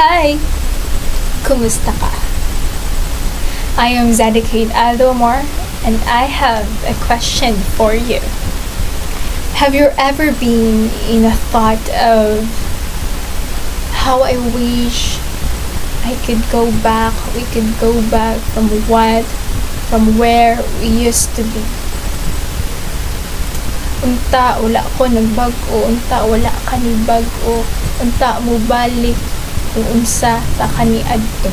Hi! Kumusta ka? I am Zadikate Aldomar and I have a question for you. Have you ever been in a thought of how I wish we could go back from where we used to be? Unta wala ko nagbago, unta wala ka ni bago, unta mo balik kung unsa ta kaniadto.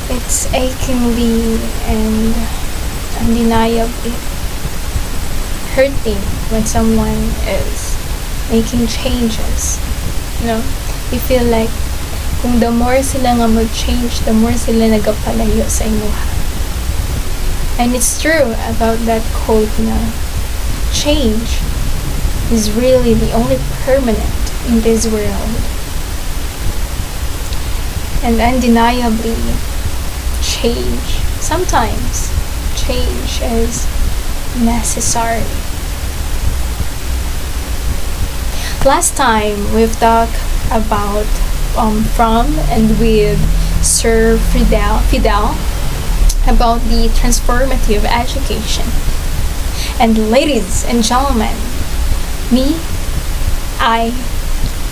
It's achingly and undeniably hurting when someone is making changes. You feel like kung the more sila nga mag-change, the more sila nagapalayo sa imuha. And it's true about that quote na change is really the only permanent in this world. And undeniably, sometimes change is necessary. Last time we've talked about from and with Sir Fidel about the transformative education. And ladies and gentlemen, I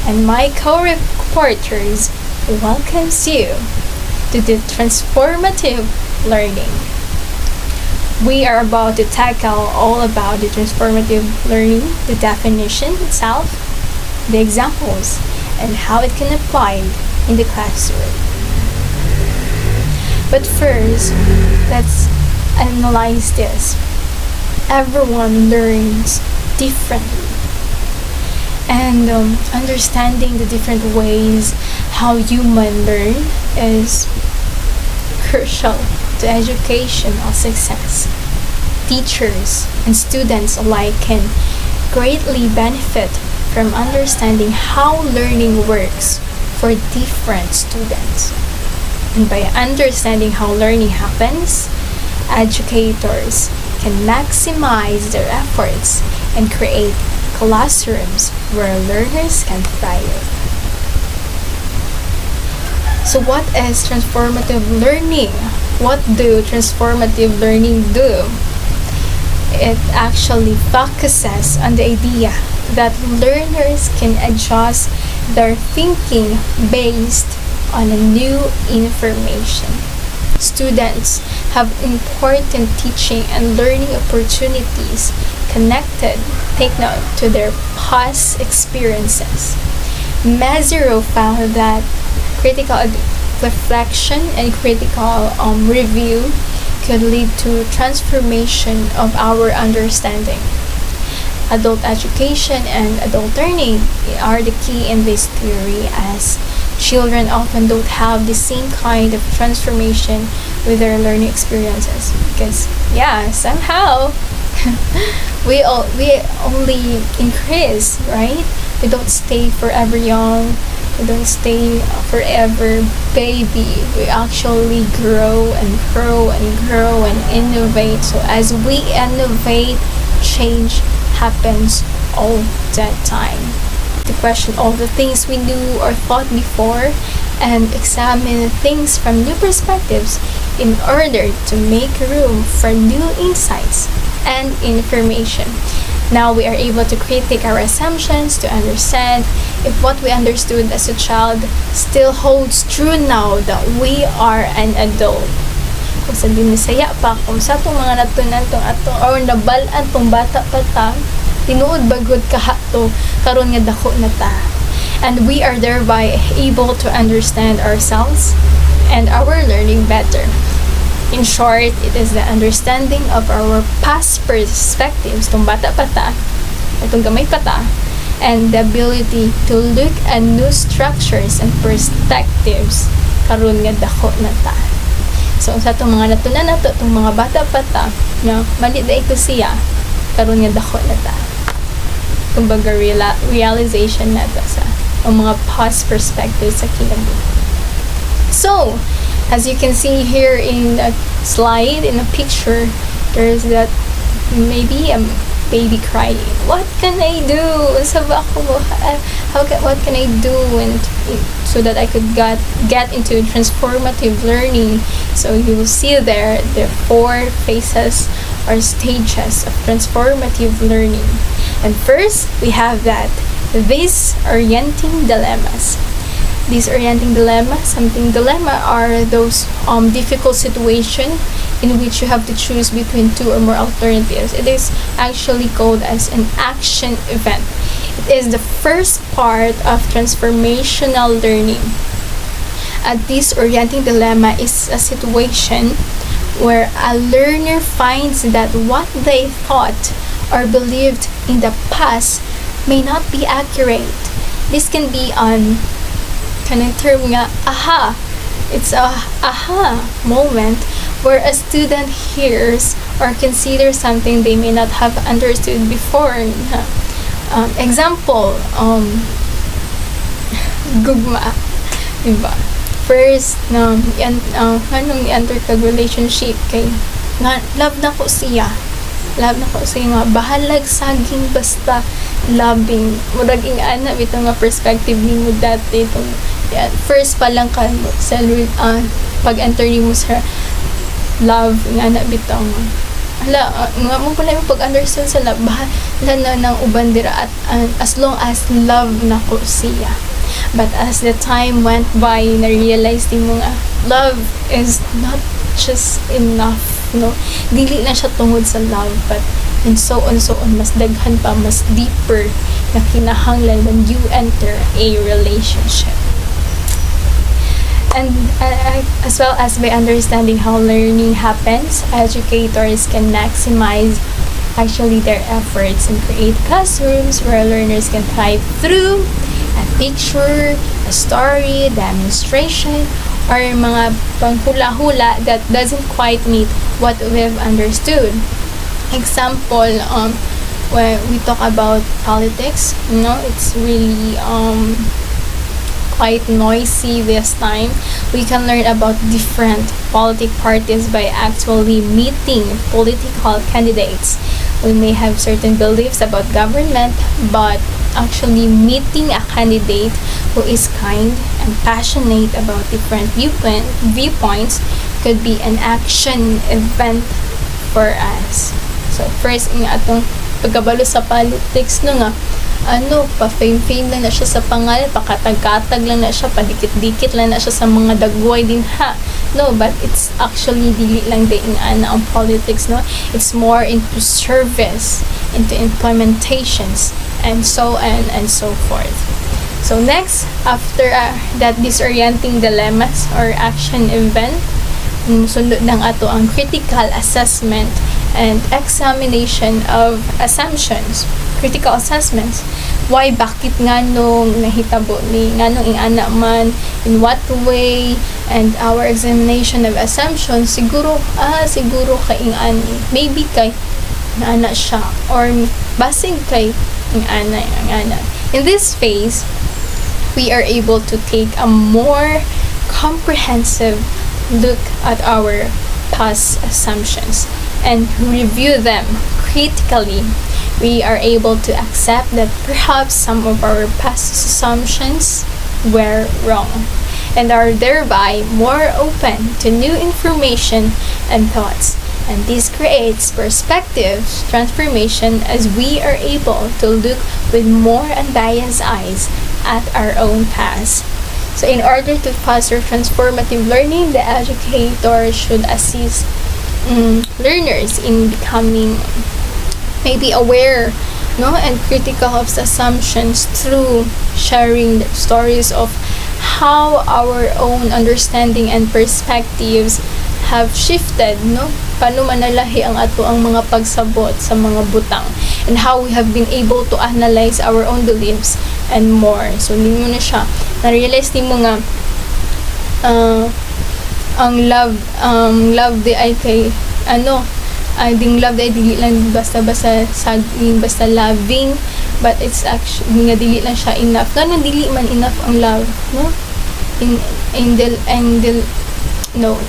and my co-reporters welcomes you to the transformative learning. We are about to tackle all about the transformative learning, the definition itself, the examples, and how it can apply in the classroom. But first, let's analyze this. Everyone learns differently. And understanding the different ways how human learn is crucial to educational success. Teachers and students alike can greatly benefit from understanding how learning works for different students. And by understanding how learning happens, educators can maximize their efforts and create classrooms where learners can thrive. So what is transformative learning? What do transformative learning do? It actually focuses on the idea that learners can adjust their thinking based on a new information. Students have important teaching and learning opportunities connected, take note, to their past experiences. Maserow found that critical reflection and critical review could lead to transformation of our understanding. Adult education and adult learning are the key in this theory, as children often don't have the same kind of transformation with their learning experiences because somehow we only increase, right? We don't stay forever young, we don't stay forever baby. We actually grow and grow and grow and innovate. So as we innovate, change happens all the time. To question all the things we knew or thought before and examine things from new perspectives in order to make room for new insights and information. Now we are able to critique our assumptions to understand if what we understood as a child still holds true now that we are an adult. Kung sa dinisaya pa, kung sa itong mga natunan tong ato or nabalaan tong bata pa ta, tinuod bagod kahato karon nga dako na ta, and we are thereby able to understand ourselves and our learning better. In short, it is the understanding of our past perspectives, tong bata pa ta, itong gamay pa ta, and the ability to look at new structures and perspectives karon nga dako na ta. So sa itong mga natunan nato, itong mga bata pa ta, mali da ito siya karon nga dako na ta. Kumbaga realization na ito sa mga past perspectives sa kinabuhi. So, as you can see here in a slide, in a picture, there's that maybe a baby crying. What can I do? Sabi ako, what can I do and so that I could get into transformative learning. So you will see there the 4 phases or stages of transformative learning. And first, we have that these orienting dilemmas. These orienting dilemma are those difficult situations in which you have to choose between 2 or more alternatives. It is actually called as an action event. It is the first part of transformational learning. This orienting dilemma is a situation where a learner finds that what they thought or believed in the past may not be accurate. This can be on kanang term nga aha. It's a aha moment where a student hears or considers something they may not have understood before. Example, gugma, diba? First, anong i-enter kag relationship kay love na ko siya nga bahalag saging basta loving murag ing ana bitaw nga perspective nimo dati itong first pa lang ka sa pag-enter nimo sa love nga na bitaw nga mo pala yung pag-understand sa love bahala na ng uban dira at as long as love na ko siya. But as the time went by, na-realize din mo nga love is not just enough, no? Dili na siya tungod sa love, but and so on, mas daghan pa, mas deeper na kinahanglan when you enter a relationship. And as well as by understanding how learning happens, educators can maximize actually their efforts and create classrooms where learners can thrive through a picture, a story, demonstration, or mga panghula-hula that doesn't quite meet what we've understood. Example, when we talk about politics, it's really quite noisy this time. We can learn about different political parties by actually meeting political candidates. We may have certain beliefs about government, but actually meeting a candidate who is kind and passionate about different viewpoints could be an action event for us. So first, nga atong pagkabalo sa politics nga pa-fame lang na siya sa pangalan, pakatag-katag lang na siya, padikit-dikit lang na siya sa mga dagway din but it's actually dili lang din ana ang politics, it's more into service, into implementations, and so on and so forth. So next, after that disorienting dilemmas or action event, sundot ng ato ang critical assessment and examination of assumptions. Critical assessments. Why, bakit nga nung nahitabo ni nga nung ingana man, in what way, and our examination of assumptions, siguro kay ingani, maybe kay ingana siya, or basig kay ingana. In this phase, we are able to take a more comprehensive look at our past assumptions and review them critically. We are able to accept that perhaps some of our past assumptions were wrong and are thereby more open to new information and thoughts. And this creates perspective transformation as we are able to look with more unbiased eyes at our own past. So in order to foster transformative learning, the educator should assist learners in becoming maybe aware and critical of assumptions through sharing stories of how our own understanding and perspectives have shifted, paano manalahi ang ato ang mga pagsabot sa mga butang, and how we have been able to analyze our own beliefs and more. So hindi mo na siya na-realize din mo nga ang love di ay kay ding love ay dili lang basta-basta saging, basta loving, but it's actually nga dili lang siya enough. Ganun dili man enough ang love,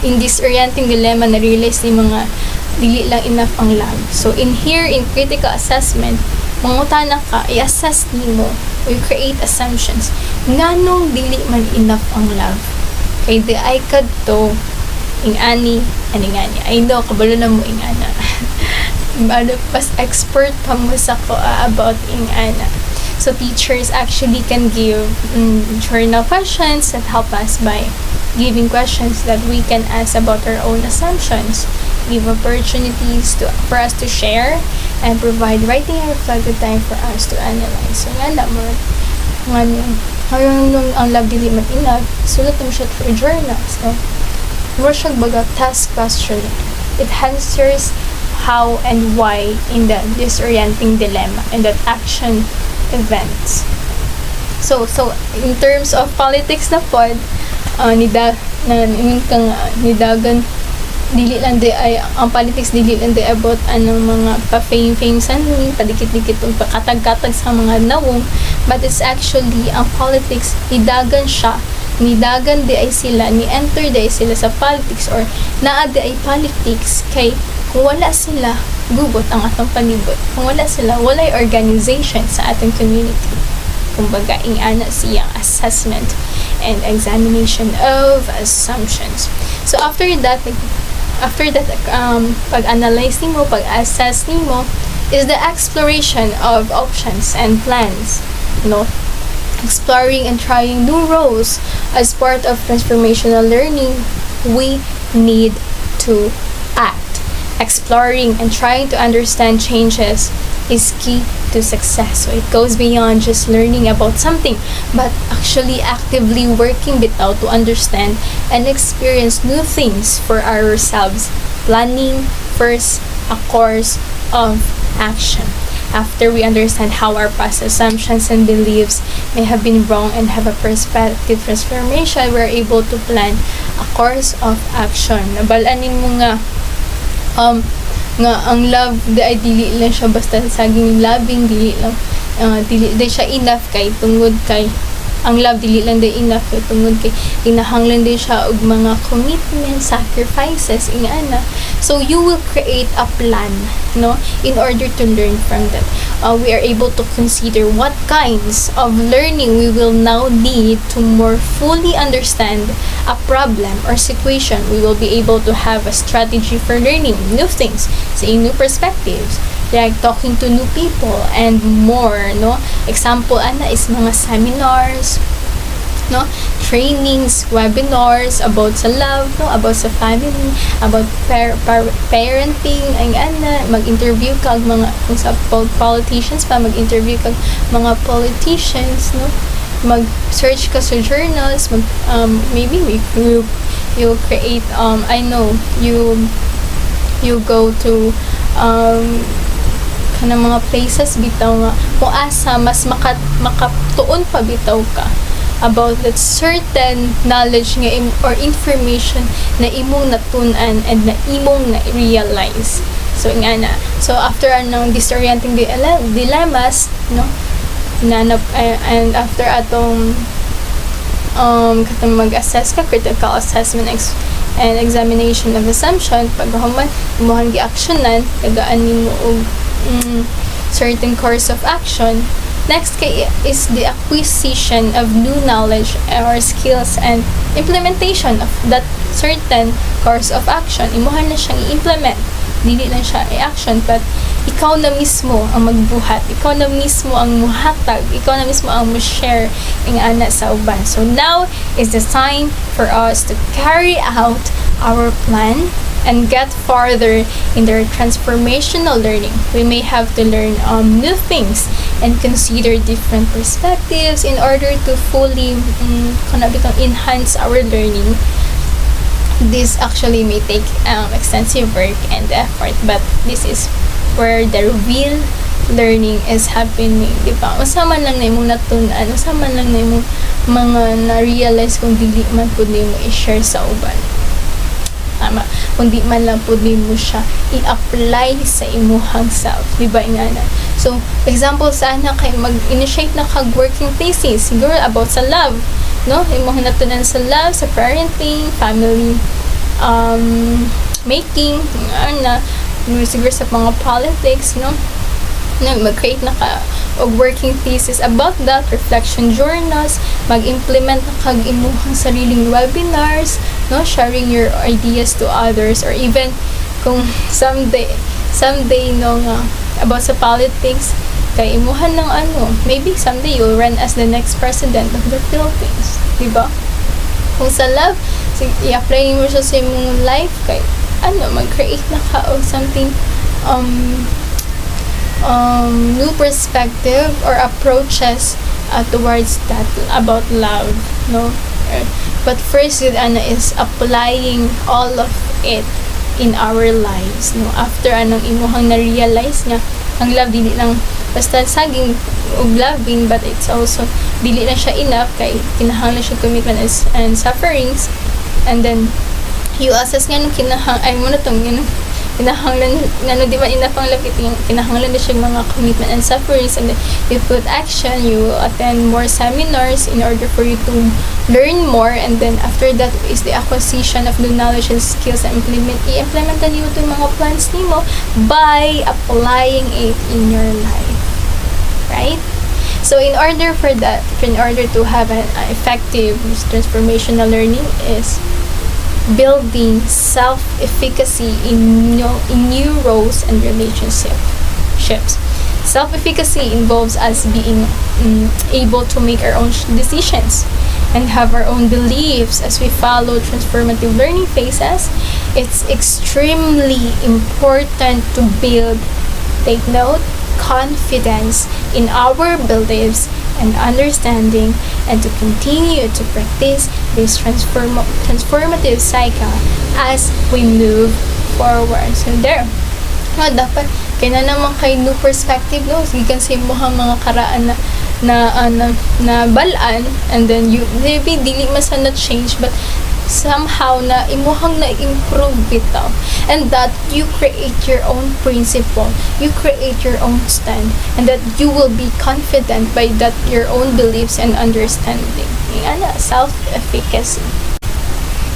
in this orienting dilemma, na-realize ni mga dili lang enough ang love. So in critical assessment, mangutana ka, i-assess nimo, you create assumptions nganong dili man enough ang love. Kay di ay kadto ingani ani I know kabalo na mo ingana. Ano pas expert pa mo sa ko about ingana. So teachers actually can give journal questions that help us by giving questions that we can ask about our own assumptions, give opportunities for us to share, and provide writing and reflective time for us to analyze. So nga naman, ngayon ang love dili man enough, sulat mo siya through journal. So, mo siya baga task question. It answers how and why in the disorienting dilemma and that action events. So in terms of politics na pod, nidagan dili lang di ay ang politics dili lang di about anong mga pa-fame san padikit-dikit ug pakatag-katag sa mga nawong, but it's actually ang politics nidagan di ay sila ni enter di ay sila sa politics or naa di ay politics kay kung wala sila gubot ang atong palibot, kung wala sila walay organization sa atong community. Kumbaga ingana siyang assessment and examination of assumptions. So after that pag-analyze nimo, pag-assess nimo is the exploration of options and plans, exploring and trying new roles. As part of transformational learning, we need to act. Exploring and trying to understand changes is key to success. So it goes beyond just learning about something, but actually actively working bitaw to understand and experience new things for ourselves. Planning first a course of action. After we understand how our past assumptions and beliefs may have been wrong and have a perspective transformation, we're able to plan a course of action. Nabalanin mo nga ang love di ay dili lang siya basta saging loving, dili siya enough kay tungod kay ang love dili lang di enough kay tungod kay kinahanglan din siya og mga commitment, sacrifices ingana. So you will create a plan in order to learn from that. We are able to consider what kinds of learning we will now need to more fully understand a problem or situation. We will be able to have a strategy for learning new things, seeing new perspectives, like talking to new people and more. Example is mga seminars, trainings, webinars about sa love, about sa family, about parenting, mag-interview ka mga kung sa politicians pa, mag-interview ka mga politicians, mag-search ka sa journals, maybe you create you go to kanang mga places bitaw nga kung asa mas makatuon pa bitaw ka about that certain knowledge nga or information na imong natunan and na imong na-realize. So ingana. So after anong disorienting dilemmas, and after atong katong mag-assess ka, critical assessment and examination of assumption, pag human imuhang gi-actionan, tagaan nimo og certain course of action. Next is the acquisition of new knowledge or skills and implementation of that certain course of action. Imuhan na siyang i-implement. Dili lang siya i-action, but ikaw na mismo ang magbuhat. Ikaw na mismo ang muhatag. Ikaw na mismo ang share ng ana sa uban. So now is the time for us to carry out our plan and get farther in their transformational learning. We may have to learn new things and consider different perspectives in order to fully enhance our learning. This actually may take extensive work and effort, but this is where the real learning is happening, di ba? Usaman lang na imong natunan, usaman lang na imong mga na-realize kung dili man pud nimo i-share sa uban. Tama, kundi man lang po din mo siya i-apply sa imuhang self, di ba ingana? So, example sana kay mag-initiate na kag working thesis, siguro about sa love, imong natunan sa love, sa parenting, family making, siguro sa mga politics, mag-create na ka og working thesis about that, reflection journals, mag-implement na kag imuhang sariling webinars, no, sharing your ideas to others, or even kung someday no nga about sa politics, kay imuhan ng maybe someday you'll run as the next president of the Philippines, diba? Kung sa love, i-apply mo siya sa imong life, kay mag-create na ka o something new perspective or approaches towards that about love, no? But first yun is applying all of it in our lives, no? After imuhang na-realize nga ang love dili lang basta saging og loving, but it's also dili na siya enough, kay kinahanglan siya commitment and sufferings, and then you assess nga nung kinahanglan di ba enough ang love, kinahanglan na siya mga commitment and sufferings, and then you put action, you attend more seminars in order for you to learn more, and then after that is the acquisition of the knowledge and skills, and i-implementan nimo itong mga plans nimo by applying it in your life, right? So in order to have an effective transformational learning is building self-efficacy in new roles and relationships. Self-efficacy involves us being able to make our own decisions and have our own beliefs as we follow transformative learning phases. It's extremely important to build, take note, confidence in our beliefs and understanding, and to continue to practice this transformative cycle as we move forward. So there, dapat kaya naman kay new perspective, no? Gikan sa imong mga karaan na balaan, and then you maybe dili man sa na change, but somehow na imuhang na-improve bitaw, and that you create your own principle, you create your own stand, and that you will be confident by that your own beliefs and understanding. Self-efficacy.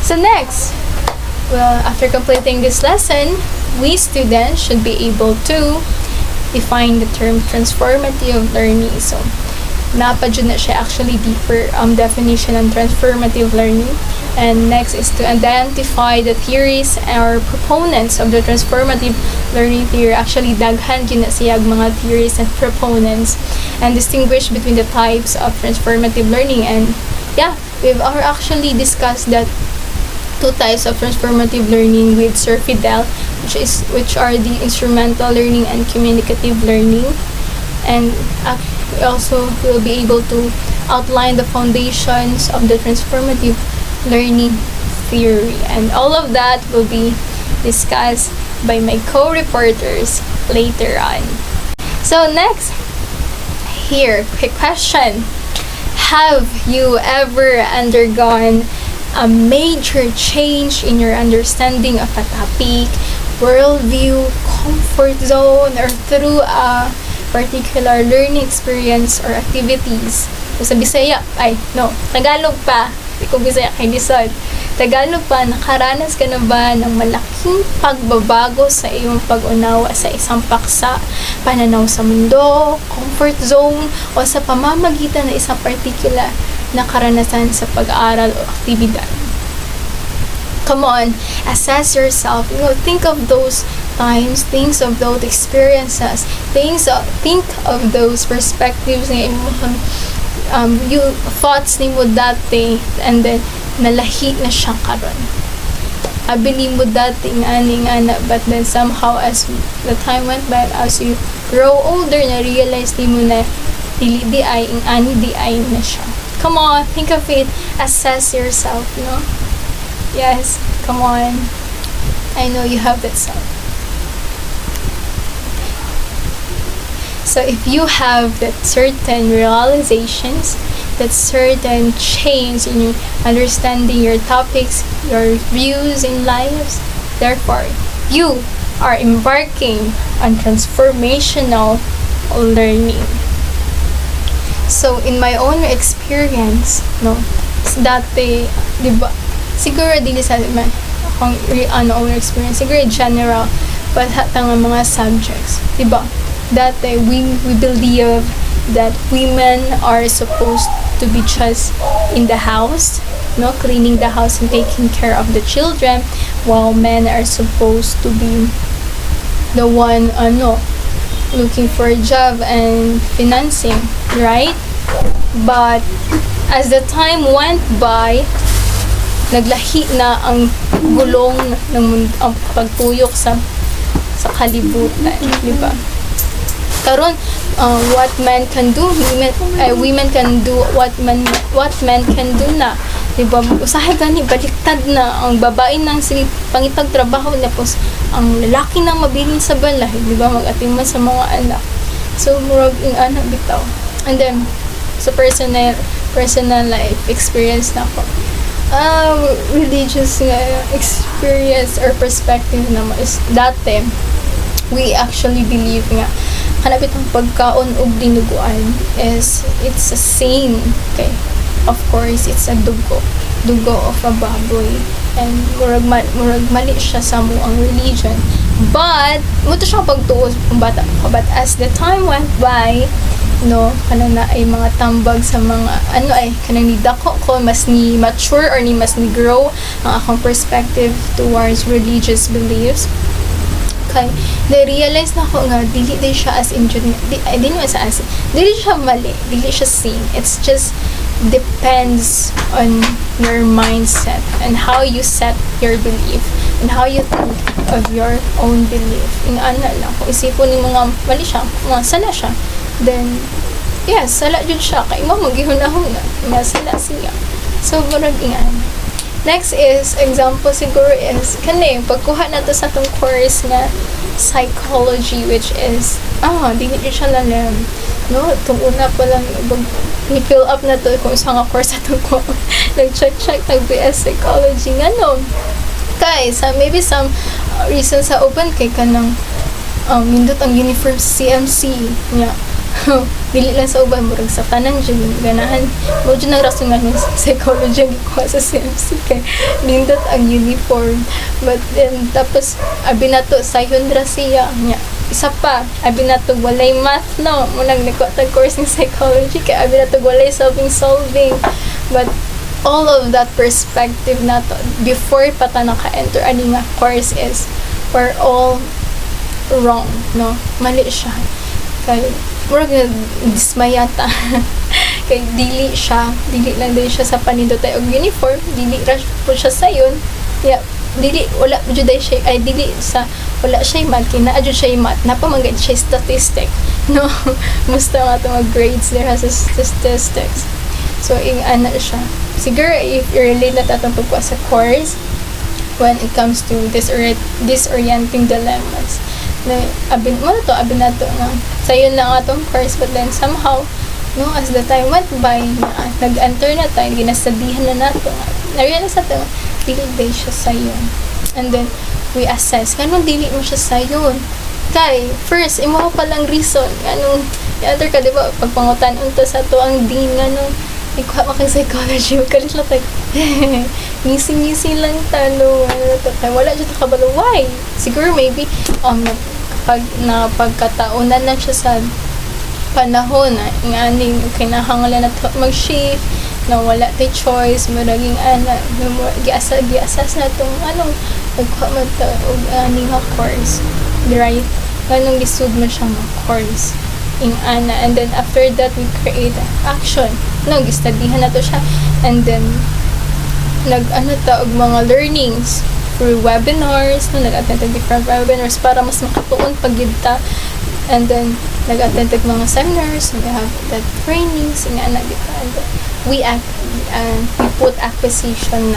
So next, well, after completing this lesson, we students should be able to define the term transformative learning. So napadyo na siya actually deeper definition ng transformative learning. And next is to identify the theories or proponents of the transformative learning theory. Actually, daghan yun na siya mga theories and proponents, and distinguish between the types of transformative learning. And yeah, we've actually discussed that two types of transformative learning with Sir Fidel, which are the instrumental learning and communicative learning. And we also will be able to outline the foundations of the transformative learning theory, and all of that will be discussed by my co-reporters later on. So next, here, quick question: have you ever undergone a major change in your understanding of a topic, worldview, comfort zone, or through a particular learning experience or activities? So sa Bisaya, Tagalog pa, kung Bisaya kay Lisod. Tagalog pa, nakaranas ka na ba ng malaking pagbabago sa iyong pag-unawa sa isang paksa, pananaw sa mundo, comfort zone, o sa pamamagitan ng isang particular na karanasan sa pag-aaral o aktibidad? Come on, assess yourself. Think of those times, think of those experiences, think of those perspectives na yung thoughts ni mo dati, and then nalahi na siya karon. Abili mo dati nga, but then somehow as the time went by, as you grow older, na-realize ni mo na dili di ay na siya. Come on, think of it, assess yourself, no? Yes, come on. I know you have that self. So if you have that certain realizations, that certain change in your understanding your topics, your views in lives, therefore you are embarking on transformational learning. So in my own experience, dati, diba, siguro din sa akong own experience, siguro general, but hatang mga subjects, diba? that we believe that women are supposed to be just in the house, no, cleaning the house and taking care of the children, while men are supposed to be the one looking for a job and financing, right? But as the time went by, naglahi na ang gulong ng ang pagtuyok sa kalibutan, di ba? Karon, what men can do, women can do what men can do na, di ba? Usahay gani baliktad na ang babae nang sige pangitag trabaho, tapos ang lalaki nang mabilin sa balay, di ba? Mag-atingman sa mga anak. So murag ing anak bitaw. And then sa personal life experience na ko, religious experience or perspective naman is dati we actually believe nga kanapit ang pagkaon og dinuguan is it's a sin. Okay, of course it's a dugo of a baboy, and murag mali siya sa mo ang religion, but muto siya pagtuo kung bata ko. But as the time went by, no, kanang na ay mga tambag sa mga kanang ni dako ko mas ni mature or ni mas ni grow ang akong perspective towards religious beliefs. Okay, na-realize na ko nga dili siya as dili siya mali, dili siya sin. It's just depends on your mindset and how you set your belief and how you think of your own belief. Lang kung isipon ni mga mali siya, mga sala siya, then yes, sala jud siya kay mo maghihunahuna nga sala siya. So murag ingan. Next is example siguro is kani pagkuha nato sa tong course nga psychology, which is dili siya lalim, no, itong una pa lang i-fill up na to kung sa nga course atong ko nag-check tag BS psychology nga no kay maybe some reason sa open kay kanang nindot ang uniform CMC nya. Dili lang sa uban murag sa tanan jud ganahan mo jud nang rason nga psychology ang gikuha sa CMC kay nindot ang uniform. But then tapos abi nato sayon ra siya nya, isa pa abi nato walay math, no, mo nang nagkuha tag course ng psychology kay abi nato walay solving. But all of that perspective nato before pa ta naka-enter ani nga course is we're all wrong, no, mali siya kay murag dismayata kay dili lang din siya sa panindot ay og uniform, dili ra po siya sayon, dili wala jud siya dili sa wala siya math kina jud siya math napamangad siya statistic, no. Musta nga itong grades there has statistics. So siya siguro if you relate na tatong pagkuha sa course when it comes to disorienting dilemmas na abi na to nga sayon lang atong course, but then somehow, no, as the time went by nag-enter na tayo, ginasabihan na nato na-realize nato dili day siya sayon, and then we assess kanong dili mo siya sayon kay first imo pa lang reason anong other ka diba pagpangutan unta sa to ang din nganong ikuha mo kay psychology kalit lang like ngisi lang tano wala dyan kabalo why siguro maybe pagkataunan na siya sa panahon nga ning kinahanglan na mag-shift na wala tay choice maraging giasas na tong pagkuha mo to ning course, right? Ganong lisud mo siyang course and then after that we create action, no, gistudyhan na to siya, and then og mga learnings through webinars, no, nag-attend different webinars para mas makatuon pagita, and then nag-attend mga seminars, we have that trainings nga na dito, and then we put acquisition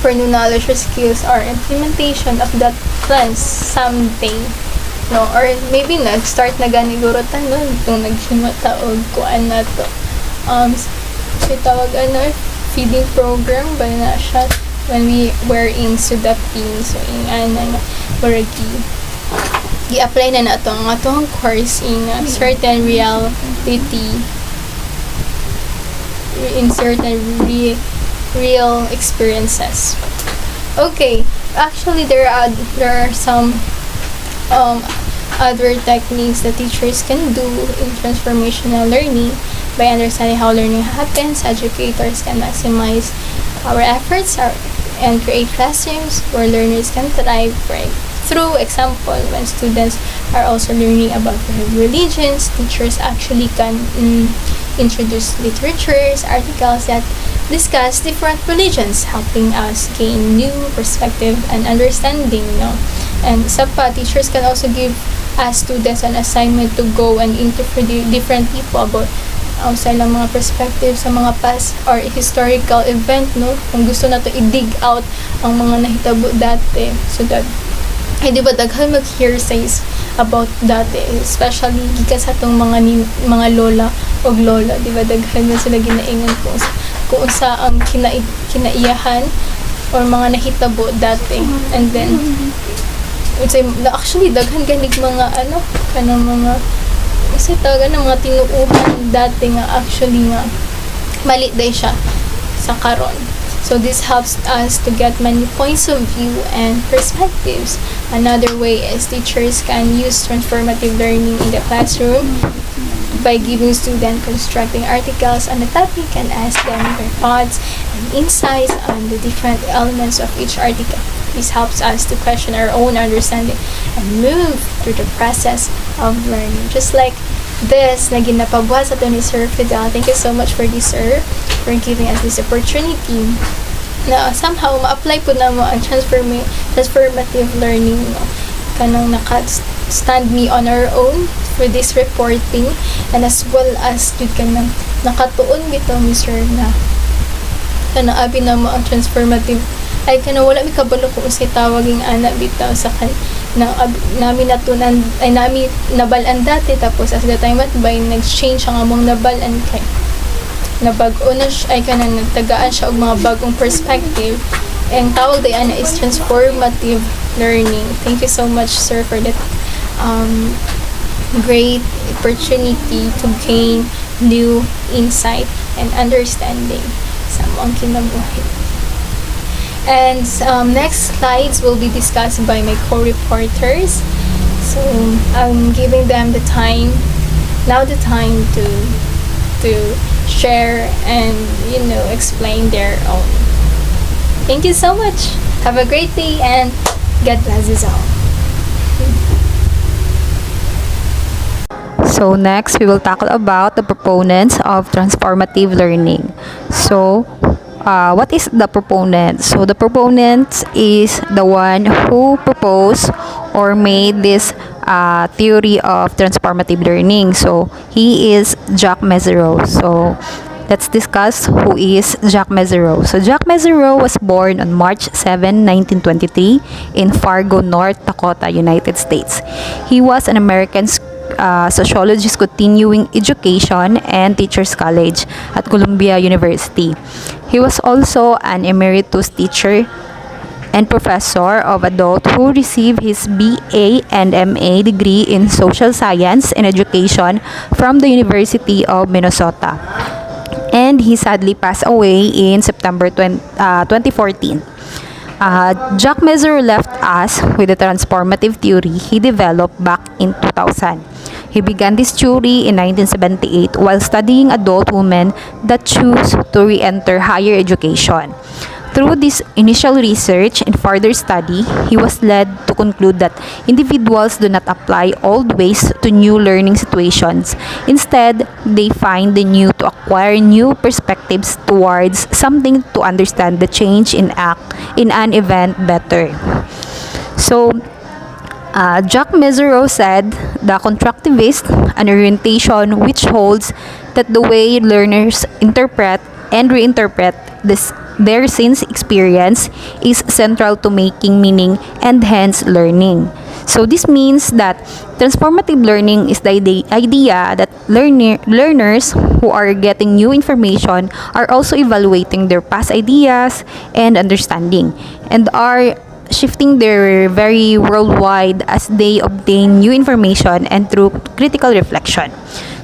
for new knowledge or skills or implementation of that plans someday, no, or maybe nag-start na ganiguro tayo itong nagsimata o kuan na to tawag feeding program ba na siya when we were in Sudaping. So i-apply na nato ang atong course in certain reality, in certain real experiences. Okay, actually there are some other techniques that teachers can do in transformational learning. By understanding how learning happens, educators can maximize our efforts and create classrooms where learners can thrive. Right? Through example, when students are also learning about their religions, teachers actually can introduce literatures, articles that discuss different religions, helping us gain new perspective and understanding. No? And isa pa, teachers can also give us students an assignment to go and interview different people about sa ilang mga perspective sa mga past or historical event, no? Kung gusto na to i-dig out ang mga nahitabo dati, so that di ba daghan mag-hearsays about dati, especially gikan sa atong mga lola o lola, di ba daghan man sila ginaingon kung sa ang kinaiyahan or mga nahitabo dati. And then actually daghan ganig mga kanang mga kasi taga ng mga tinuuhan dati nga actually nga mali day siya sa karon. So this helps us to get many points of view and perspectives. Another way is teachers can use transformative learning in the classroom by giving students constructing articles on the topic and ask them their thoughts and insights on the different elements of each article. This helps us to question our own understanding and move through the process of learning. Just like this na ginapabwa sa ni Sir Fidel. Thank you so much for this, sir, for giving us this opportunity na somehow ma-apply po na mo ang transformative learning. No? Kanang naka-stand me on our own for this reporting and as well as yun kanang nakatuon bitaw mi sir na kanang abi na mo ang transformative ay kana wala mi kabalo kung unsay tawaging ana bitaw sa na nami natunan ay nami nabalan dati tapos as the time went by nag-change ang among nabalan kay nabag-o na siya ay kanang nagtagaan siya og mga bagong perspective. Ang tawag day ana is transformative learning. Thank you so much sir for that great opportunity to gain new insight and understanding sa among kinabuhi. And next slides will be discussed by my co-reporters. So I'm giving them the time to share and explain their own. Thank you so much. Have a great day and God bless us all. So next, we will tackle about the proponents of transformative learning. So what is the proponent? So the proponent is the one who proposed or made this theory of transformative learning. So he is Jacques Mezirow. So let's discuss who is Jacques Mezirow. So Jacques Mezirow was born on March 7, 1923 in Fargo, North Dakota, United States. He was an American sociologist continuing education and teachers college at Columbia University. He was also an emeritus teacher and professor of adult who received his BA and MA degree in social science and education from the University of Minnesota. And he sadly passed away in September 2014. Jacques Mezirow left us with the transformative theory he developed back in 2000. He began this theory in 1978 while studying adult women that choose to re-enter higher education. Through this initial research and further study, he was led to conclude that individuals do not apply old ways to new learning situations. Instead, they find the new to acquire new perspectives towards something to understand the change in an event better. So, Jacques Mezirow said, the constructivist, an orientation which holds that the way learners interpret and reinterpret their sense experience is central to making meaning and hence learning. So this means that transformative learning is the idea that learners who are getting new information are also evaluating their past ideas and understanding and are shifting their very worldwide as they obtain new information and through critical reflection.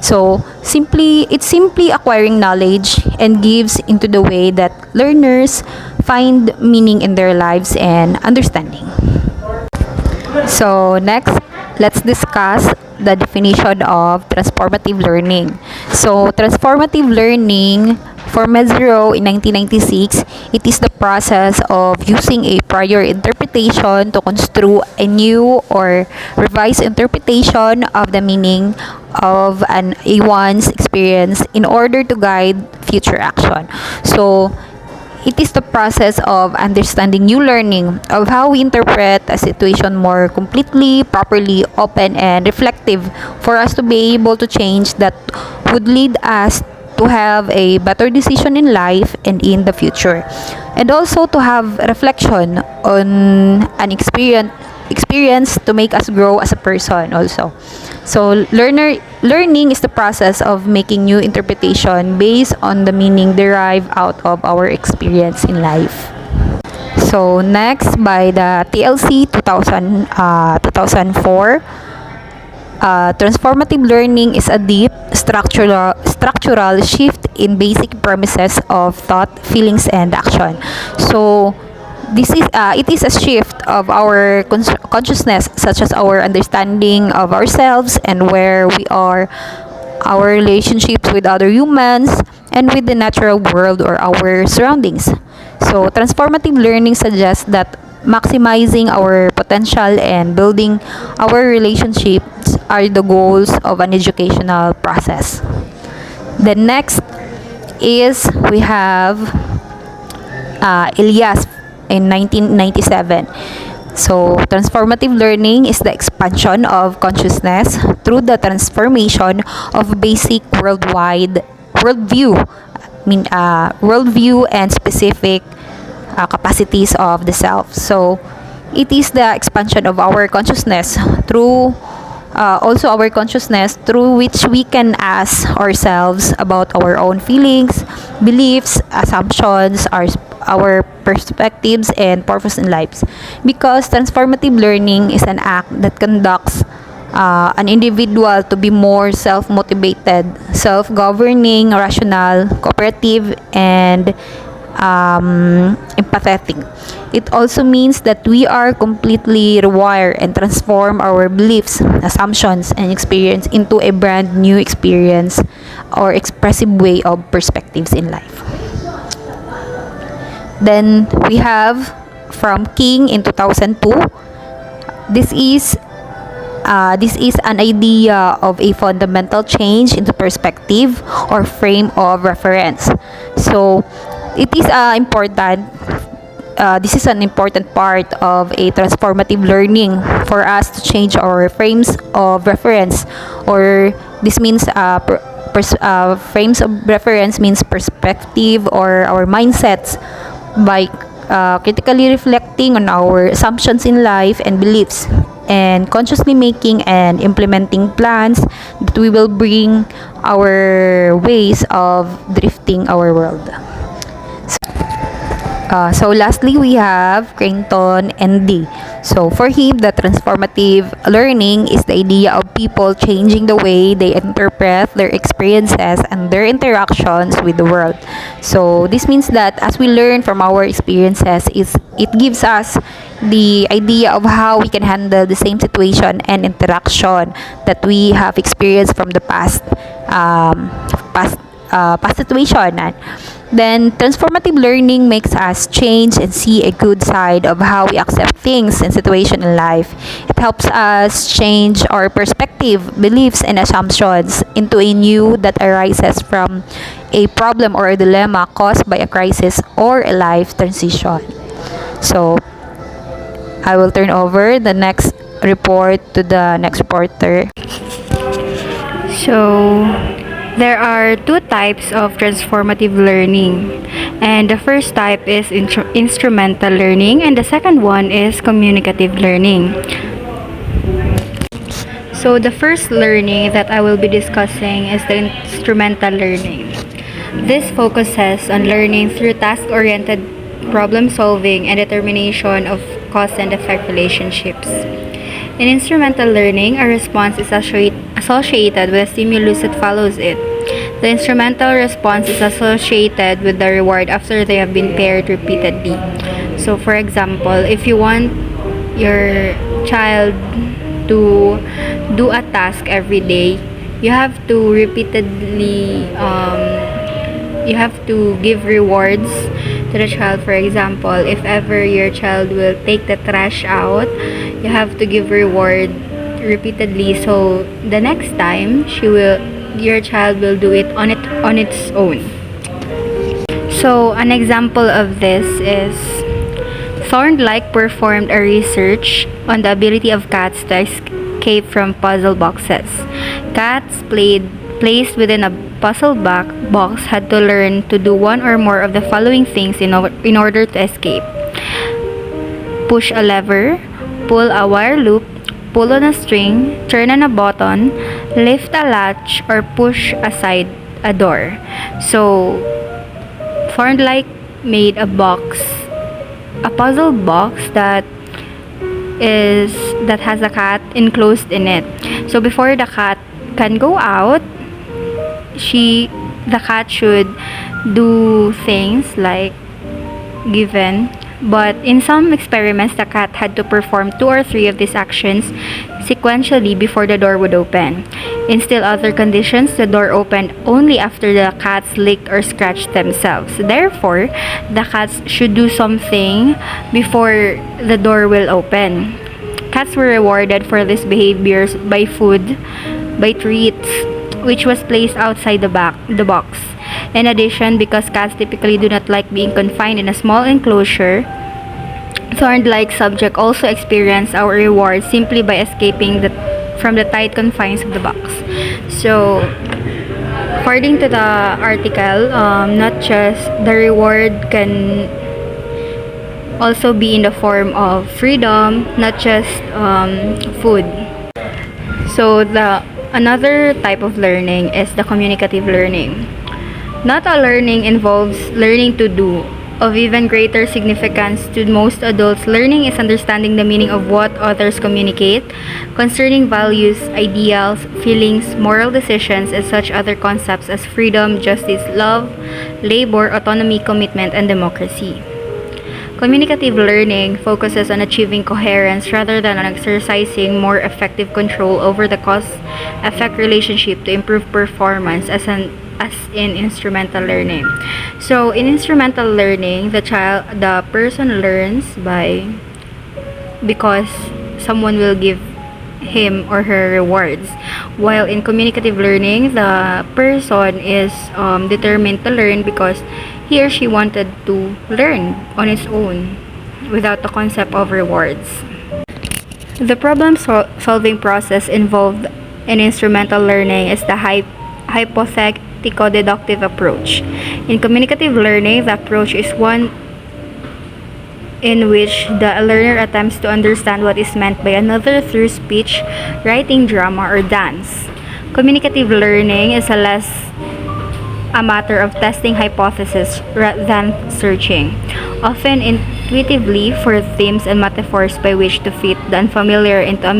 So it's simply acquiring knowledge and gives into the way that learners find meaning in their lives and understanding. So next, let's discuss the definition of transformative learning. So, transformative learning for Mezzero in 1996, it is the process of using a prior interpretation to construe a new or revised interpretation of the meaning of a one's experience in order to guide future action. So, it is the process of understanding new learning of how we interpret a situation more completely, properly, open, and reflective for us to be able to change that would lead us to have a better decision in life and in the future. And also to have reflection on an experience to make us grow as a person also. So learning is the process of making new interpretation based on the meaning derived out of our experience in life. So next, by the TLC 2004, transformative learning is a deep structural shift in basic premises of thought, feelings, and action. So it is a shift of our consciousness, such as our understanding of ourselves and where we are, our relationships with other humans, and with the natural world or our surroundings. So transformative learning suggests that maximizing our potential and building our relationships are the goals of an educational process. The next is we have Elias in 1997. So, transformative learning is the expansion of consciousness through the transformation of basic worldview and specific capacities of the self. So, it is the expansion of our consciousness through also our consciousness through which we can ask ourselves about our own feelings, beliefs, assumptions, our perspectives, and purpose in lives. Because transformative learning is an act that conducts an individual to be more self-motivated, self-governing, rational, cooperative, and empathetic. It also means that we are completely rewire and transform our beliefs, assumptions, and experience into a brand new experience or expressive way of perspectives in life. Then we have from King in 2002. This is an idea of a fundamental change into perspective or frame of reference. So it is important. This is an important part of a transformative learning for us to change our frames of reference, or this means frames of reference means perspective or our mindsets by critically reflecting on our assumptions in life and beliefs, and consciously making and implementing plans that we will bring our ways of drifting our world. So lastly, we have Creighton and D. So for him, the transformative learning is the idea of people changing the way they interpret their experiences and their interactions with the world. So this means that as we learn from our experiences, it gives us the idea of how we can handle the same situation and interaction that we have experienced from the past situation. Then transformative learning makes us change and see a good side of how we accept things and situation in life. It helps us change our perspective, beliefs, and assumptions into a new that arises from a problem or a dilemma caused by a crisis or a life transition. So I will turn over the next report to the next reporter. So, there are two types of transformative learning. And the first type is instrumental learning, and the second one is communicative learning. So, the first learning that I will be discussing is the instrumental learning. This focuses on learning through task-oriented problem solving and determination of cause and effect relationships. In instrumental learning, a response is associated with a stimulus that follows it. The instrumental response is associated with the reward after they have been paired repeatedly. So, for example, if you want your child to do a task every day, you have to repeatedly you have to give rewards to the child. For example, if ever your child will take the trash out, you have to give reward repeatedly, so the next time your child will do it on its own. So an example of this is Thorndike performed a research on the ability of cats to escape from puzzle boxes. Cats placed within a puzzle box had to learn to do one or more of the following things in order to escape: push a lever, pull a wire loop, pull on a string, turn on a button, lift a latch, or push aside a door. So Thorndike made a puzzle box that has a cat enclosed in it. So before the cat can go out, the cat should do things like given. But in some experiments, the cat had to perform 2 or 3 of these actions sequentially before the door would open. In still other conditions, the door opened only after the cats licked or scratched themselves. Therefore, the cats should do something before the door will open. Cats were rewarded for these behaviors by treats, which was placed outside the box. In addition, because cats typically do not like being confined in a small enclosure, Thorndike subject also experienced our reward simply by escaping from the tight confines of the box. So, according to the article, not just the reward can also be in the form of freedom, not just food. So, another type of learning is the communicative learning. Not all learning involves learning to do. Of even greater significance to most adults, learning is understanding the meaning of what others communicate concerning values, ideals, feelings, moral decisions, and such other concepts as freedom, justice, love, labor, autonomy, commitment, and democracy. Communicative learning focuses on achieving coherence rather than on exercising more effective control over the cause-effect relationship to improve performance as in instrumental learning. So in instrumental learning, the person learns because someone will give him or her rewards, while in communicative learning, the person is determined to learn because he or she wanted to learn on its own without the concept of rewards. The problem-solving process involved in instrumental learning is the hypothetico-deductive approach. In communicative learning, the approach is one in which the learner attempts to understand what is meant by another through speech, writing, drama, or dance. Communicative learning is less a matter of testing hypotheses rather than searching, often intuitively, for themes and metaphors by which to fit the unfamiliar into a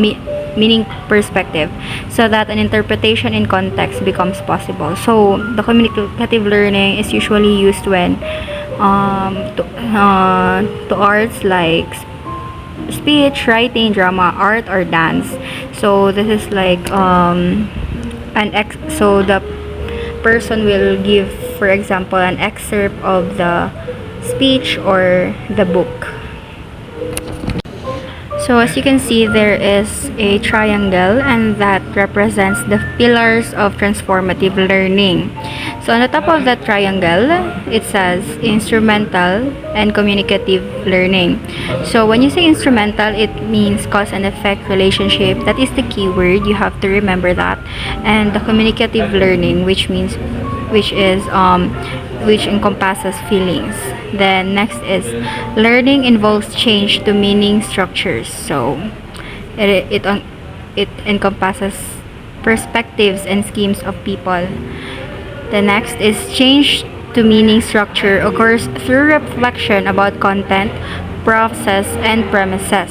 meaning perspective, so that an interpretation in context becomes possible. So the communicative learning is usually used when to arts like speech, writing, drama, art, or dance. So this is like so the person will give, for example, an excerpt of the speech or the book. So as you can see, there is a triangle, and that represents the pillars of transformative learning. So on the top of that triangle, it says instrumental and communicative learning. So when you say instrumental, it means cause and effect relationship. That is the key word. You have to remember that. And the communicative learning, which encompasses feelings. Then next is learning involves change to meaning structures. So it encompasses perspectives and schemes of people. The next is change to meaning structure occurs through reflection about content, process, and premises.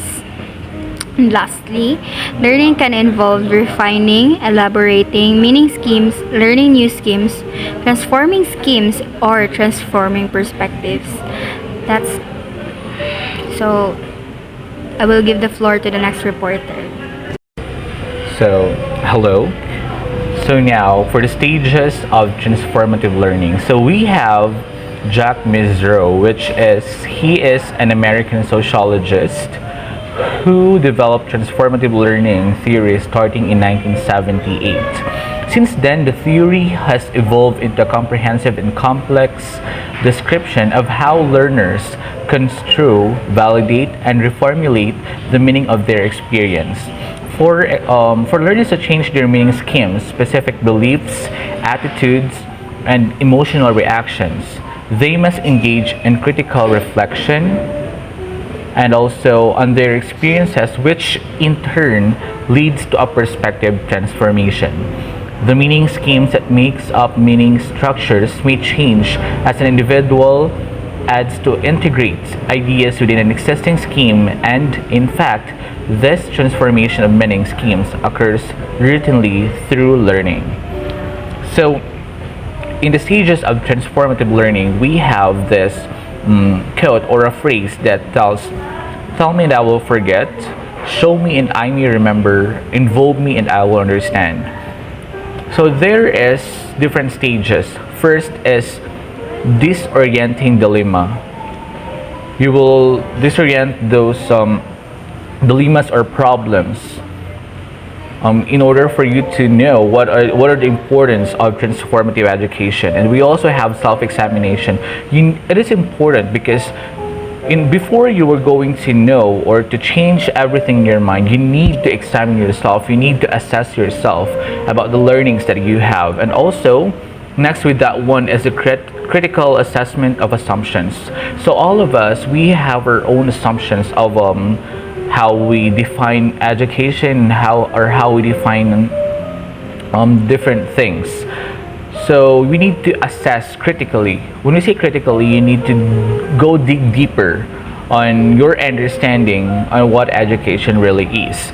And lastly, learning can involve refining, elaborating meaning schemes, learning new schemes, transforming schemes, or transforming perspectives. So I will give the floor to the next reporter. So, hello. So now, for the stages of transformative learning. So we have Jack Mizro, he is an American sociologist who developed transformative learning theory starting in 1978. Since then, the theory has evolved into a comprehensive and complex description of how learners construe, validate, and reformulate the meaning of their experience. For learners to change their meaning schemes, specific beliefs, attitudes, and emotional reactions, they must engage in critical reflection and also on their experiences, which in turn leads to a perspective transformation. The meaning schemes that makes up meaning structures may change as an individual adds to integrate ideas within an existing scheme, and in fact, this transformation of meaning schemes occurs routinely through learning. So, in the stages of transformative learning, we have this quote or a phrase that tell me and I will forget, show me and I may remember, involve me and I will understand. So there is different stages. First is disorienting dilemma. You will disorient those dilemmas or problems in order for you to know what are the importance of transformative education. And we also have self-examination. It is important because before you are going to know or to change everything in your mind, you need to examine yourself. You need to assess yourself about the learnings that you have. And also, next with that one is the critical assessment of assumptions. So all of us, we have our own assumptions of how we define education, how we define different things. So we need to assess critically. When we say critically, you need to go dig deeper on your understanding on what education really is.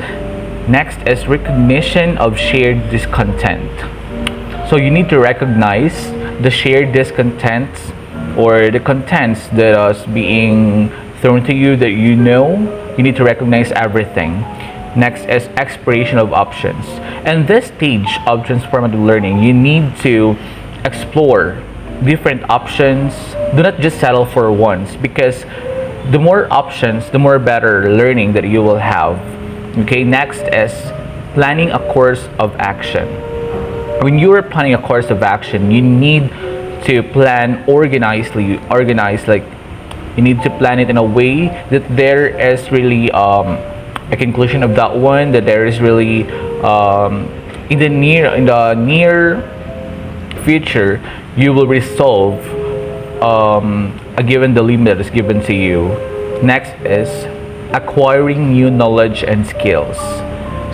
Next is recognition of shared discontent. So you need to recognize the shared discontents or the contents that is being thrown to you that you know. You need to recognize everything. Next is exploration of options. And this stage of transformative learning, you need to explore different options. Do not just settle for ones, because the more options, the more better learning that you will have. Okay, next is planning a course of action. When you are planning a course of action, you need to plan organized, like you need to plan it in a way that there is really a conclusion of that one, that there is really in the near future you will resolve a given dilemma that is given to you. Next is acquiring new knowledge and skills.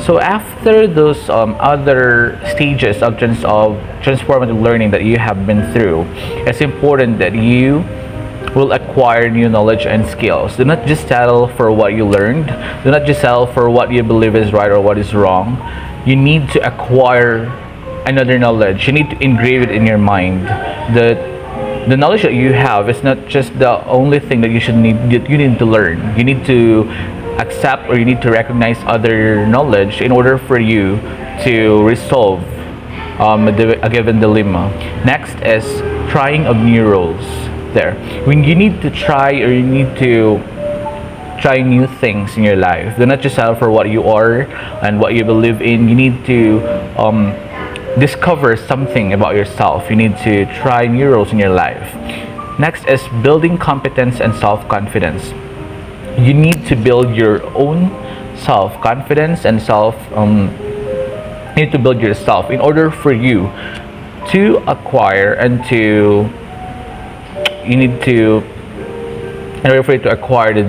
So after those other stages of transformative learning that you have been through, it's important that you will acquire new knowledge and skills. Do not just settle for what you learned. Do not just settle for what you believe is right or what is wrong. You need to acquire another knowledge. You need to engrave it in your mind. The knowledge that you have is not just the only thing that you need to learn. You need to accept or you need to recognize other knowledge in order for you to resolve a given dilemma. Next is trying of new roles. There, when you need to try or you need to try new things in your life, do not just settle for what you are and what you believe in. You need to discover something about yourself. You need to try new roles in your life. Next is building competence and self-confidence. You need to build your own self-confidence and you need to build yourself in order for you to acquire and to in order for you to acquire the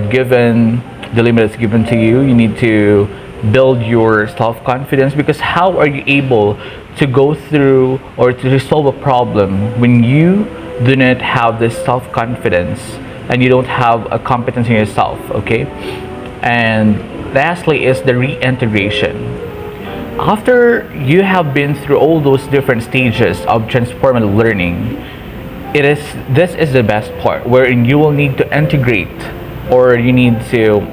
limit that's given to you, you need to build your self-confidence, because how are you able to go through or to resolve a problem when you do not have this self-confidence and you don't have a competence in yourself? Okay. And lastly is the reintegration. After you have been through all those different stages of transformative learning, this is the best part, wherein you will need to integrate or you need to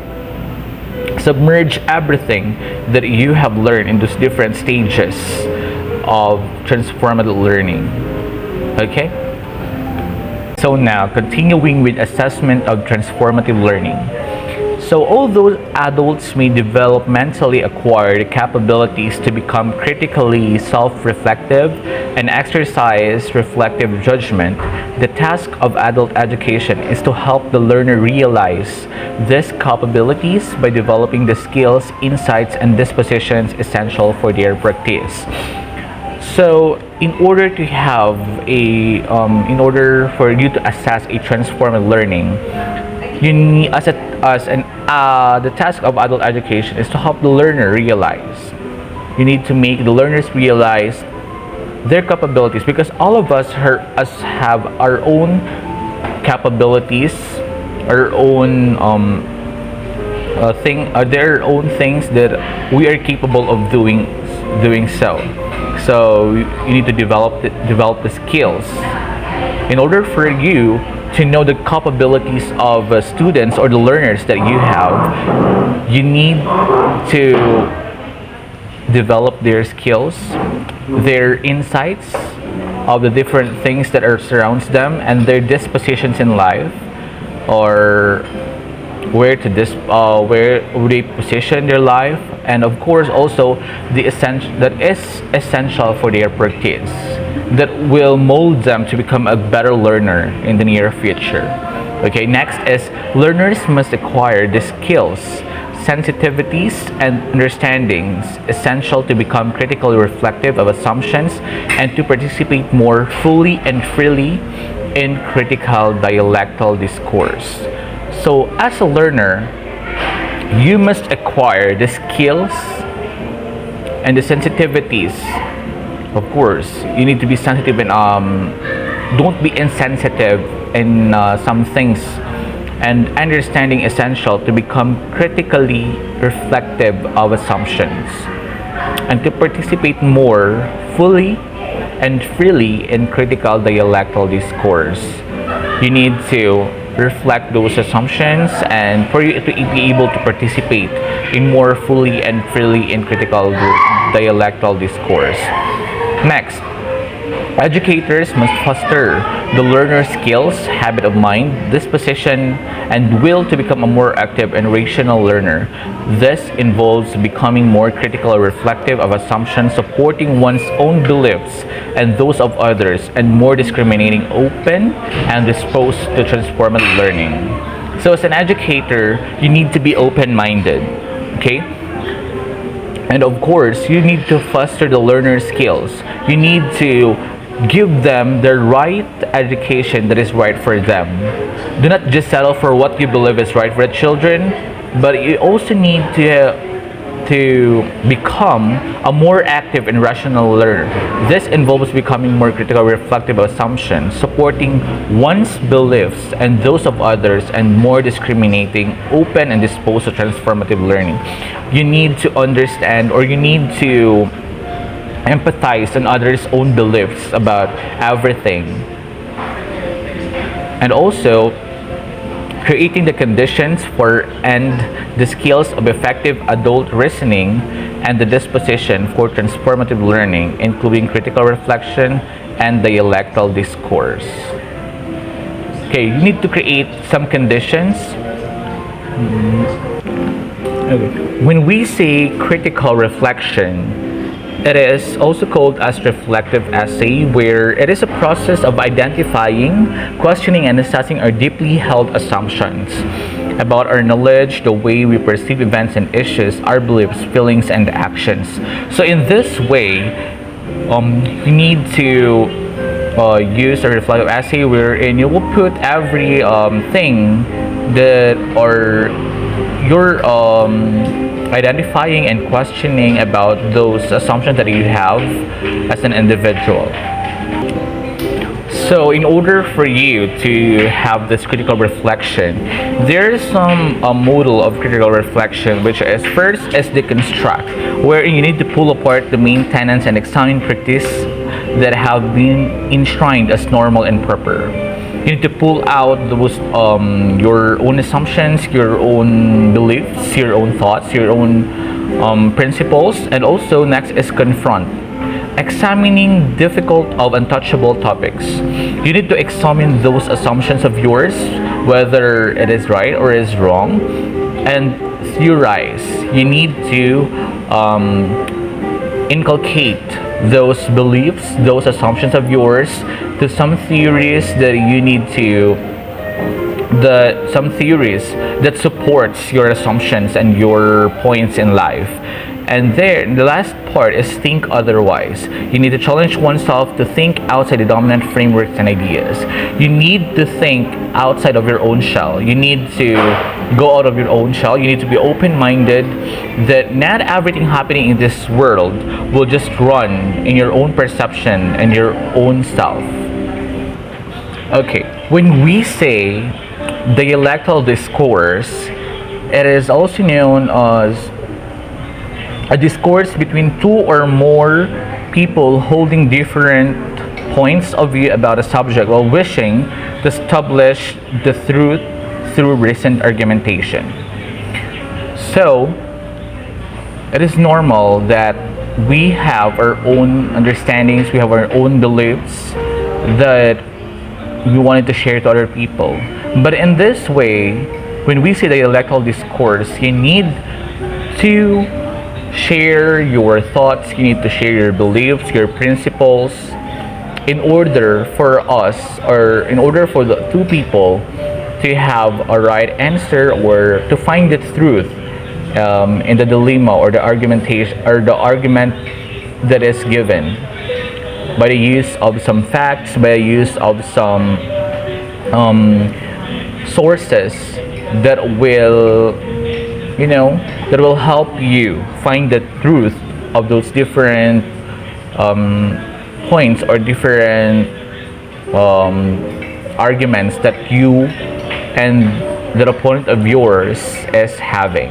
submerge everything that you have learned in those different stages of transformative learning. Okay? So now, continuing with assessment of transformative learning. So although adults may developmentally acquire the capabilities to become critically self-reflective and exercise reflective judgment, the task of adult education is to help the learner realize these capabilities by developing the skills, insights, and dispositions essential for their practice. So, in order to have in order for you to assess a transformative learning, you need, the task of adult education is to help the learner realize. You need to make the learners realize their capabilities, because all of us have our own capabilities, our own their own things that we are capable of doing so. So you need to develop the skills in order for you to know the capabilities of students or the learners that you have. You need to develop their skills, their insights of the different things that surrounds them, and their dispositions in life, or where they position their life, and of course also the essential for their practice that will mold them to become a better learner in the near future. Okay, next is learners must acquire the skills, sensitivities, and understandings essential to become critically reflective of assumptions and to participate more fully and freely in critical dialectal discourse. So as a learner, you must acquire the skills and the sensitivities. Of course, you need to be sensitive and don't be insensitive in some things, and understanding essential to become critically reflective of assumptions and to participate more fully and freely in critical dialectal discourse. You need to reflect those assumptions and for you to be able to participate in more fully and freely in critical dialectal discourse. Next, educators must foster the learner's skills, habit of mind, disposition, and will to become a more active and rational learner. This involves becoming more critical and reflective of assumptions, supporting one's own beliefs and those of others, and more discriminating, open, and disposed to transformative learning. So as an educator, you need to be open-minded, okay? And of course, you need to foster the learner skills. You need to give them the right education that is right for them. Do not just settle for what you believe is right for the children, but you also need to become a more active and rational learner. This involves becoming more critical, reflective of assumptions, supporting one's beliefs and those of others, and more discriminating, open, and disposed to transformative learning. You need to understand, or you need to empathize on others' own beliefs about everything. And also, creating the conditions for and the skills of effective adult reasoning and the disposition for transformative learning, including critical reflection and dialectal discourse. Okay, you need to create some conditions. Okay. When we say critical reflection, it is also called as reflective essay, where it is a process of identifying, questioning, and assessing our deeply held assumptions about our knowledge, the way we perceive events and issues, our beliefs, feelings, and actions. So in this way, you need to use a reflective essay wherein you will put every thing that or you're identifying and questioning about those assumptions that you have as an individual. So in order for you to have this critical reflection, there is some model of critical reflection, which is first is deconstruct, where you need to pull apart the main tenets and examine practice that have been enshrined as normal and proper. You need to pull out those your own assumptions, your own beliefs, your own thoughts, your own principles, and also next is confront. Examining difficult of untouchable topics. You need to examine those assumptions of yours, whether it is right or is wrong, and theorize. You need to inculcate those beliefs, those assumptions of yours to some theories that you need to some theories that supports your assumptions and your points in life. And there, the last part is think otherwise. You need to challenge oneself to think outside the dominant frameworks and ideas. You need to think outside of your own shell. You need to go out of your own shell. You need to be open-minded that not everything happening in this world will just run in your own perception and your own self. Okay, when we say dialectical discourse, it is also known as a discourse between two or more people holding different points of view about a subject while wishing to establish the truth through recent argumentation. So, it is normal that we have our own understandings, we have our own beliefs that we wanted to share to other people. But in this way, when we say dialectical discourse, you need to share your thoughts, you need to share your beliefs, your principles, in order for us, or in order for the two people to have a right answer or to find the truth in the dilemma or the argumentation or the argument that is given by the use of some facts, by the use of some sources that will that will help you find the truth of those different points or different arguments that you and the opponent of yours is having.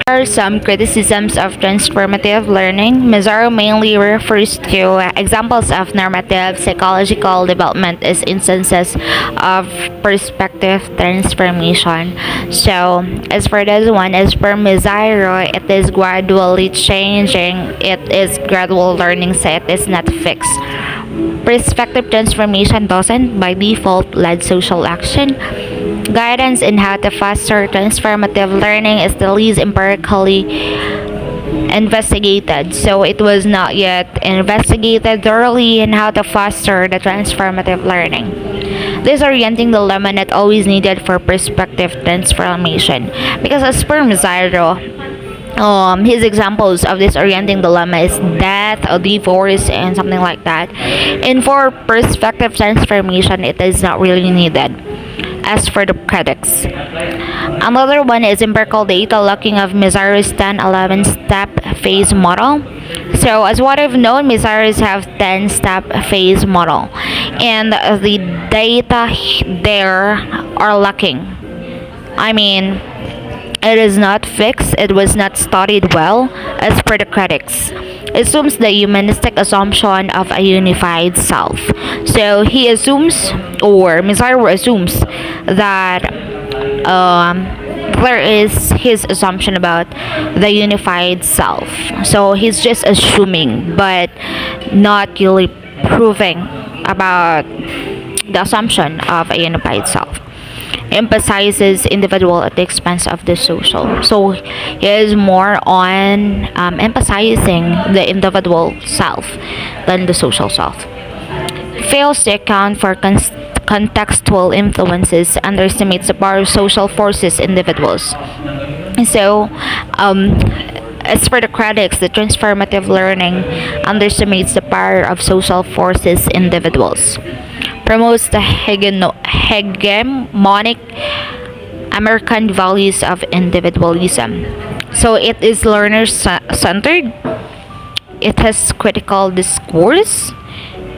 There are some criticisms of transformative learning. Mazzaro mainly refers to examples of normative psychological development as instances of perspective transformation. So, as for this one, as per Mazzaro, it is gradually changing. It is gradual learning, so it is not fixed. Perspective transformation doesn't, by default, lead social action. Guidance in how to foster transformative learning is the least empirically investigated, so it was not yet investigated thoroughly in how to foster the transformative learning. Disorienting dilemma not always needed for perspective transformation, because as per Mazzaro, his examples of disorienting dilemma is death or divorce and something like that. And for perspective transformation, it is not really needed. As for the critics, another one is empirical data looking of Mazzaro's 10-11 step phase model. So as what I've known, Mazzaro's have 10-step phase model, and the data there are lacking. I mean, it is not fixed, it was not studied well, as per the critics. It assumes the humanistic assumption of a unified self. So he assumes, or Mazzaro assumes, that there is his assumption about the unified self. So he's just assuming, but not really proving about the assumption of a unified self. Emphasizes individual at the expense of the social. So he is more on emphasizing the individual self than the social self. Fails to account for contextual influences, underestimates the power of social forces individuals. So as for the critics, the transformative learning underestimates the power of social forces individuals. Promotes the hegemonic American values of individualism. So it is learner-centered, it has critical discourse,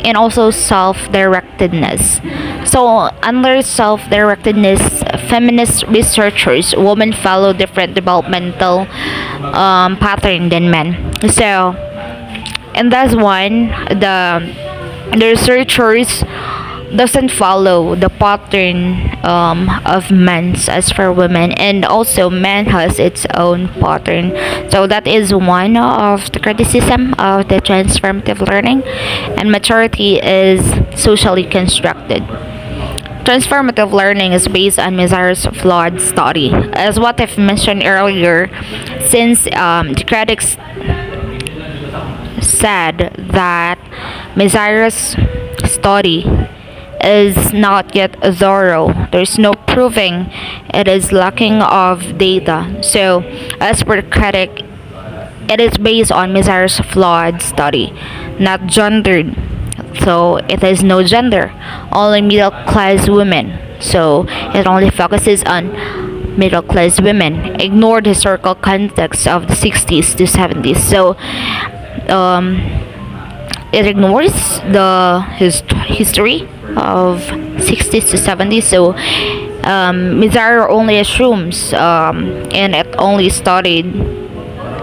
and also self-directedness. So under self-directedness, feminist researchers, women follow different developmental pattern than men. So in this one, the researchers doesn't follow the pattern of men's as for women, and also men has its own pattern. So that is one of the criticism of the transformative learning, and maturity is socially constructed. Transformative learning is based on Mizar's flawed study. As what I've mentioned earlier, since the critics said that Mizar's study is not yet thorough, there's no proving it is lacking of data. So, as per the critic, it is based on Mizar's flawed study, not gendered. So it has no gender, only middle class women. So it only focuses on middle class women, ignored historical context of the 60s to 70s. So um, it ignores the history of 60s to 70s. So Mizar only assumes and it only studied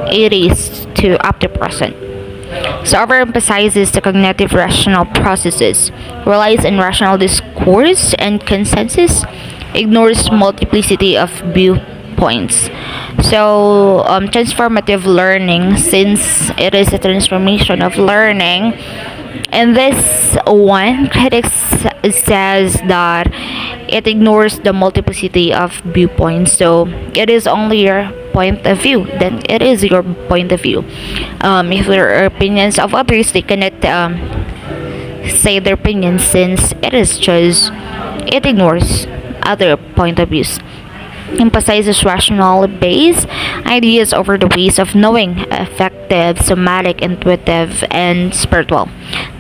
80s to up to present. So overemphasizes the cognitive rational processes, relies on rational discourse and consensus, ignores multiplicity of viewpoints. So transformative learning, since it is a transformation of learning, and this one critics says that it ignores the multiplicity of viewpoints. So it is only your point of view, then it is your point of view. If there are opinions of others, they cannot say their opinion, since it is just it ignores other point of views. Emphasizes rational based ideas over the ways of knowing, effective, somatic, intuitive, and spiritual.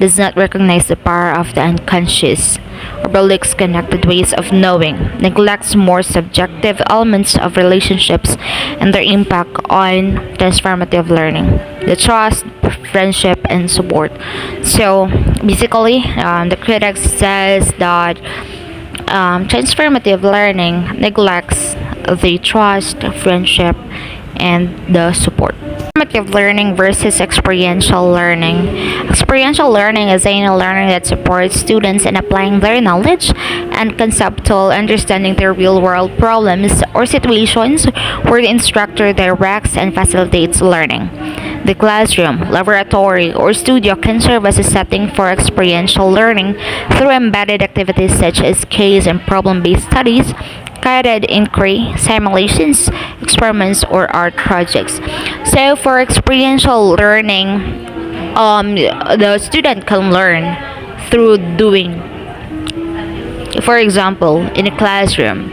Does not recognize the power of the unconscious, overlooks connected ways of knowing, neglects more subjective elements of relationships and their impact on transformative learning, the trust, friendship, and support. So basically, the critic says that transformative learning neglects the trust, friendship, and the support. Transformative learning versus experiential learning. Experiential learning is any learning that supports students in applying their knowledge and conceptual understanding to real-world problems or situations where the instructor directs and facilitates learning. The classroom, laboratory, or studio can serve as a setting for experiential learning through embedded activities such as case and problem-based studies, guided inquiry, simulations, experiments, or art projects. So for experiential learning, the student can learn through doing. For example, in a classroom,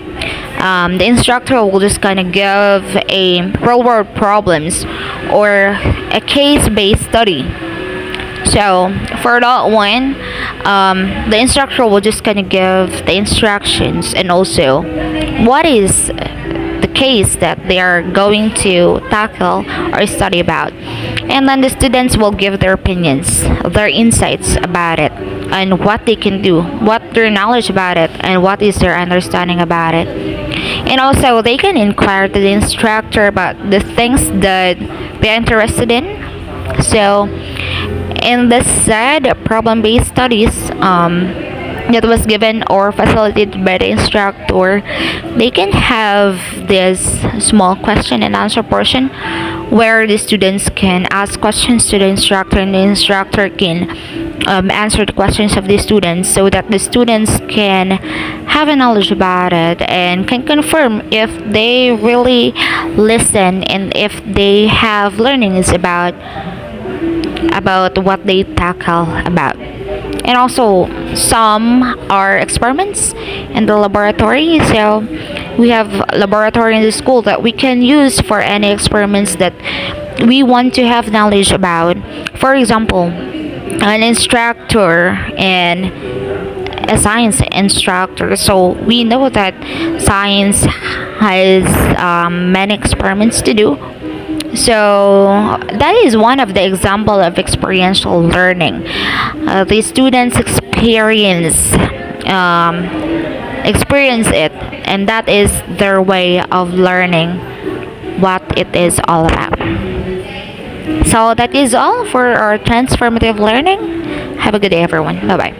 the instructor will just kind of give a real world problems or a case-based study. So for that one, the instructor will just kind of give the instructions and also what is the case that they are going to tackle or study about. And then the students will give their opinions, their insights about it, and what they can do, what their knowledge about it, and what is their understanding about it. And also, they can inquire to the instructor about the things that they're interested in. So, in this said problem-based studies that was given or facilitated by the instructor, they can have this small question and answer portion where the students can ask questions to the instructor and the instructor can answer the questions of the students, so that the students can have a knowledge about it and can confirm if they really listen and if they have learnings about what they tackle about. And also some are experiments in the laboratory. So we have laboratory in the school that we can use for any experiments that we want to have knowledge about. For example, an instructor and a science instructor, so we know that science has many experiments to do. So that is one of the example of experiential learning. The students experience it, and that is their way of learning what it is all about. So that is all for our transformative learning. Have a good day, everyone. Bye bye.